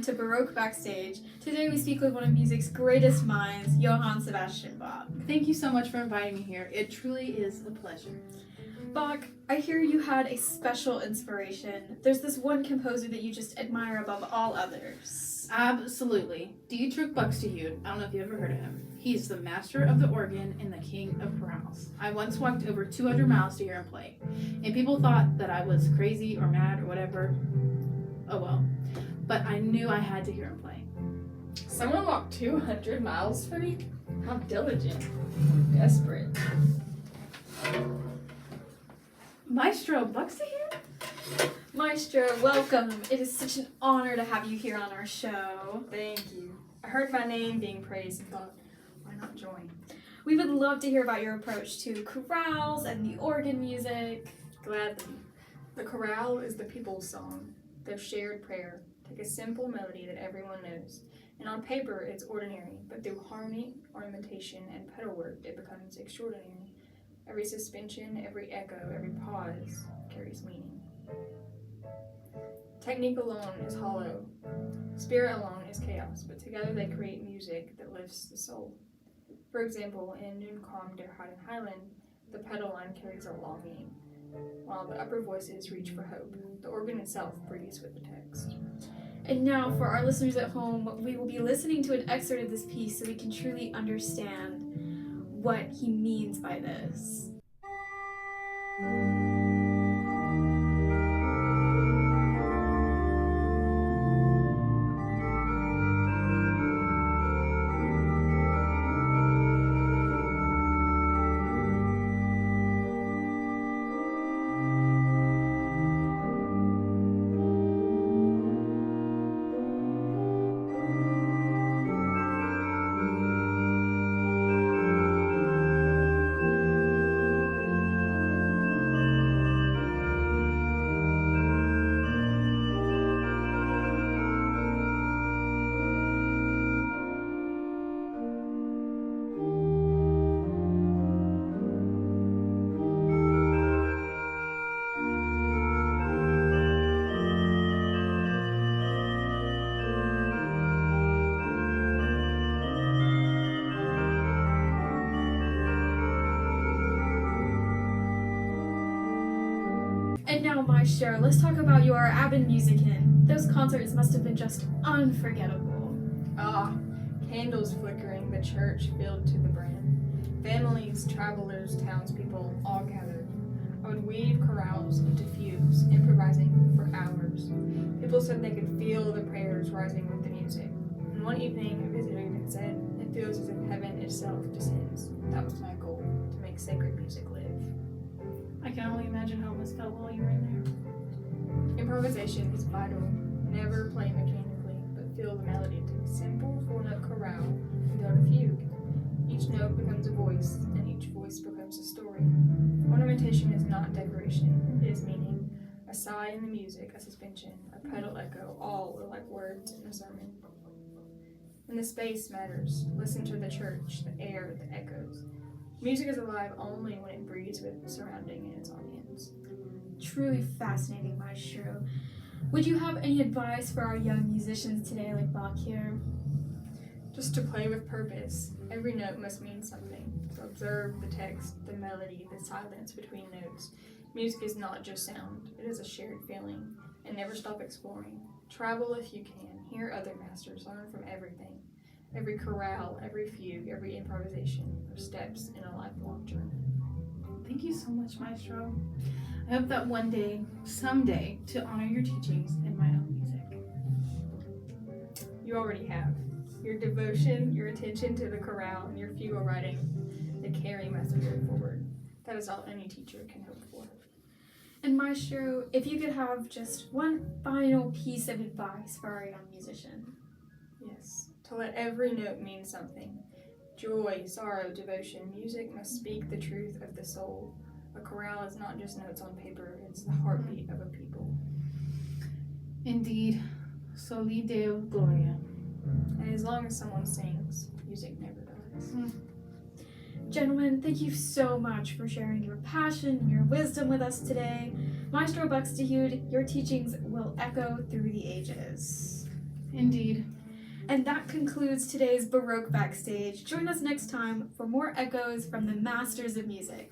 everyone to Baroque Backstage. Today we speak with one of music's greatest minds, Johann Sebastian Bach. Thank you so much for inviting me here. It truly is a pleasure. Bach, I hear you had a special inspiration. There's this one composer that you just admire above all others. Absolutely. Dietrich Buxtehude. I don't know if you've ever heard of him. He's the master of the organ and the king of chorales. I once walked over 200 miles to hear him play, and people thought that I was crazy or mad or whatever. Oh well. But I knew I had to hear him play. Someone walked 200 miles for me? How diligent. Desperate. Maestro Buxtehude? Maestro, welcome. It is such an honor to have you here on our show. Thank you. I heard my name being praised and thought, why not join? We would love to hear about your approach to chorales and the organ music. Gladly. The chorale is the people's song, their shared prayer. Take a simple melody that everyone knows. And on paper, it's ordinary, but through harmony, ornamentation, and pedal work, it becomes extraordinary. Every suspension, every echo, every pause carries meaning. Technique alone is hollow. Spirit alone is chaos, but together they create music that lifts the soul. For example, in Nun Komm der Heiden Heiland, the pedal line carries a longing, while the upper voices reach for hope. The organ itself breathes with the text. And now, for our listeners at home, we will be listening to an excerpt of this piece so we can truly understand what he means by this. And now, Maestro, let's talk about your Abendmusiken. Those concerts must have been just unforgettable. Ah, candles flickering, the church filled to the brim. Families, travelers, townspeople, all gathered. I would weave chorales into fugues, improvising for hours. People said they could feel the prayers rising with the music. And one evening, a visitor even said, "It feels as if heaven itself descends." That was my goal, to make sacred music live. I can only imagine how it must felt while you were in there. Improvisation is vital. Never play mechanically, but feel the melody. Take a simple four-note chorale and build a fugue. Each note becomes a voice, and each voice becomes a story. Ornamentation is not decoration, it is meaning. A sigh in the music, a suspension, a pedal echo, all are like words in a sermon. And the space matters. Listen to the church, the air, the echoes. Music is alive only when it breathes with surrounding and its audience. Truly fascinating, Maestro. Would you have any advice for our young musicians today, like Bach here? Just to play with purpose. Every note must mean something. To observe the text, the melody, the silence between notes. Music is not just sound, it is a shared feeling. And never stop exploring. Travel if you can. Hear other masters. Learn from everything. Every chorale, every fugue, every improvisation are steps in a lifelong journey. Thank you so much, Maestro. I hope that one day, someday, to honor your teachings in my own music. You already have. Your devotion, your attention to the chorale, and your fugal writing, they carry my spirit forward. That is all any teacher can hope for. And Maestro, if you could have just one final piece of advice for our young musician. Yes, to let every note mean something. Joy, sorrow, devotion, music must speak the truth of the soul. A chorale is not just notes on paper, it's the heartbeat of a people. Indeed, Soli Deo Gloria. And as long as someone sings, music never dies. Gentlemen, thank you so much for sharing your passion and your wisdom with us today. Maestro Buxtehude, your teachings will echo through the ages. Indeed. And that concludes today's Baroque Backstage. Join us next time for more echoes from the masters of music.